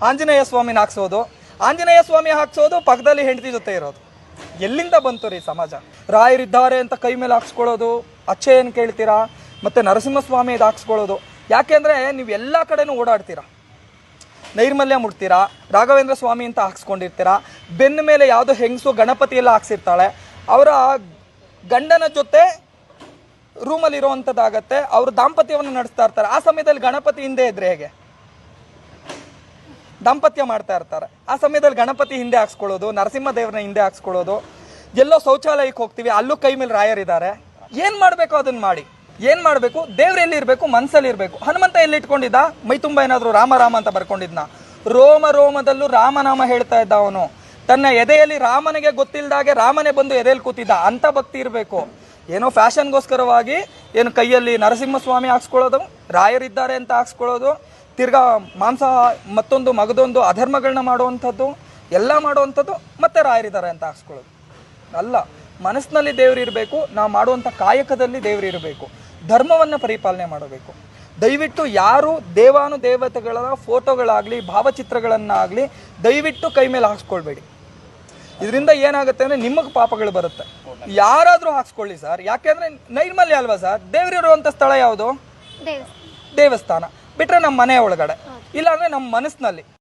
ಆಂಜನೇಯ ಸ್ವಾಮಿನ ಹಾಕ್ಸೋದು, ಆಂಜನೇಯ ಸ್ವಾಮಿ ಹಾಕ್ಸೋದು ಪಕ್ಕದಲ್ಲಿ ಹೆಂಡತಿ ಜೊತೆ ಇರೋದು. ಎಲ್ಲಿಂದ ಬಂತು ರೀ ಸಮಾಜ? ರಾಯರಿದ್ದಾರೆ ಅಂತ ಕೈ ಮೇಲೆ ಹಾಕ್ಸ್ಕೊಳ್ಳೋದು, ಅಚ್ಚೆ ಏನು ಕೇಳ್ತೀರಾ, ಮತ್ತು ನರಸಿಂಹಸ್ವಾಮಿ ಇದು ಹಾಕ್ಸ್ಕೊಳ್ಳೋದು. ಯಾಕೆಂದರೆ ನೀವು ಎಲ್ಲ ಕಡೆನೂ ಓಡಾಡ್ತೀರಾ, ನೈರ್ಮಲ್ಯ ಮುಡ್ತೀರಾ, ರಾಘವೇಂದ್ರ ಸ್ವಾಮಿ ಅಂತ ಹಾಕ್ಸ್ಕೊಂಡಿರ್ತೀರಾ, ಬೆನ್ನ ಮೇಲೆ ಯಾವುದೋ ಹೆಂಗಸು ಗಣಪತಿ ಎಲ್ಲ ಹಾಕ್ಸಿರ್ತಾಳೆ, ಅವರ ಗಂಡನ ಜೊತೆ ರೂಮಲ್ಲಿ ಇರೋವಂಥದ್ದಾಗತ್ತೆ, ಅವರು ದಾಂಪತ್ಯವನ್ನು ನಡೆಸ್ತಾ ಇರ್ತಾರೆ. ಆ ಸಮಯದಲ್ಲಿ ಗಣಪತಿ ಹಿಂದೆ ಇದ್ರೆ ಹೇಗೆ? ದಾಂಪತ್ಯ ಮಾಡ್ತಾ ಇರ್ತಾರೆ, ಆ ಸಮಯದಲ್ಲಿ ಗಣಪತಿ ಹಿಂದೆ ಹಾಕ್ಸ್ಕೊಳ್ಳೋದು, ನರಸಿಂಹ ದೇವ್ರನ್ನ ಹಿಂದೆ ಹಾಕ್ಸ್ಕೊಳ್ಳೋದು. ಎಲ್ಲೋ ಶೌಚಾಲಯಕ್ಕೆ ಹೋಗ್ತೀವಿ, ಅಲ್ಲೂ ಕೈ ಮೇಲೆ ರಾಯರಿದ್ದಾರೆ. ಏನು ಮಾಡಬೇಕು ಅದನ್ನು ಮಾಡಿ. ಏನು ಮಾಡಬೇಕು? ದೇವ್ರು ಎಲ್ಲಿರಬೇಕು? ಮನಸ್ಸಲ್ಲಿ ಇರಬೇಕು. ಹನುಮಂತ ಎಲ್ಲಿ ಇಟ್ಕೊಂಡಿದ್ದ? ಮೈ ತುಂಬ ಏನಾದರೂ ರಾಮ ರಾಮ ಅಂತ ಬರ್ಕೊಂಡಿದ್ನ? ರೋಮ ರೋಮದಲ್ಲೂ ರಾಮನಾಮ ಹೇಳ್ತಾ ಇದ್ದ ಅವನು. ತನ್ನ ಎದೆಯಲ್ಲಿ ರಾಮನಿಗೆ ಗೊತ್ತಿಲ್ಲದಾಗೆ ರಾಮನೇ ಬಂದು ಎದೆಯಲ್ಲಿ ಕೂತಿದ್ದ. ಅಂಥ ಭಕ್ತಿ ಇರಬೇಕು. ಏನೋ ಫ್ಯಾಷನ್ಗೋಸ್ಕರವಾಗಿ ಏನು ಕೈಯಲ್ಲಿ ನರಸಿಂಹಸ್ವಾಮಿ ಹಾಕ್ಸ್ಕೊಳ್ಳೋದು, ರಾಯರಿದ್ದಾರೆ ಅಂತ ಹಾಕ್ಸ್ಕೊಳ್ಳೋದು, ತಿರ್ಗಾ ಮಾಂಸ ಮತ್ತೊಂದು ಮಗದೊಂದು ಅಧರ್ಮಗಳನ್ನ ಮಾಡುವಂಥದ್ದು, ಎಲ್ಲ ಮಾಡುವಂಥದ್ದು, ಮತ್ತೆ ರಾಯರಿದ್ದಾರೆ ಅಂತ ಹಾಕ್ಸ್ಕೊಳ್ಳೋದು ಅಲ್ಲ. ಮನಸ್ಸಿನಲ್ಲಿ ದೇವರು ಇರಬೇಕು. ನಾವು ಮಾಡುವಂಥ ಕಾಯಕದಲ್ಲಿ ದೇವರು ಇರಬೇಕು. ಧರ್ಮವನ್ನು ಪರಿಪಾಲನೆ ಮಾಡಬೇಕು. ದಯವಿಟ್ಟು ಯಾರು ದೇವಾನುದೇವತೆಗಳ ಫೋಟೋಗಳಾಗಲಿ ಭಾವಚಿತ್ರಗಳನ್ನಾಗಲಿ ದಯವಿಟ್ಟು ಕೈ ಮೇಲೆ ಹಾಕ್ಸ್ಕೊಳ್ಬೇಡಿ. ಇದರಿಂದ ಏನಾಗುತ್ತೆ ಅಂದರೆ ನಿಮಗೆ ಪಾಪಗಳು ಬರುತ್ತೆ. ಯಾರಾದರೂ ಹಾಕ್ಸ್ಕೊಳ್ಳಿ ಸರ್, ಯಾಕೆಂದರೆ ನೈರ್ಮಲ್ಯ ಅಲ್ವಾ ಸರ್? ದೇವರಿರುವಂಥ ಸ್ಥಳ ಯಾವುದು? ದೇವಸ್ಥಾನ. ಬಿಟ್ಟರೆ ನಮ್ಮ ಮನೆ ಒಳಗಡೆ, ಇಲ್ಲಾಂದರೆ ನಮ್ಮ ಮನಸ್ಸಿನಲ್ಲಿ.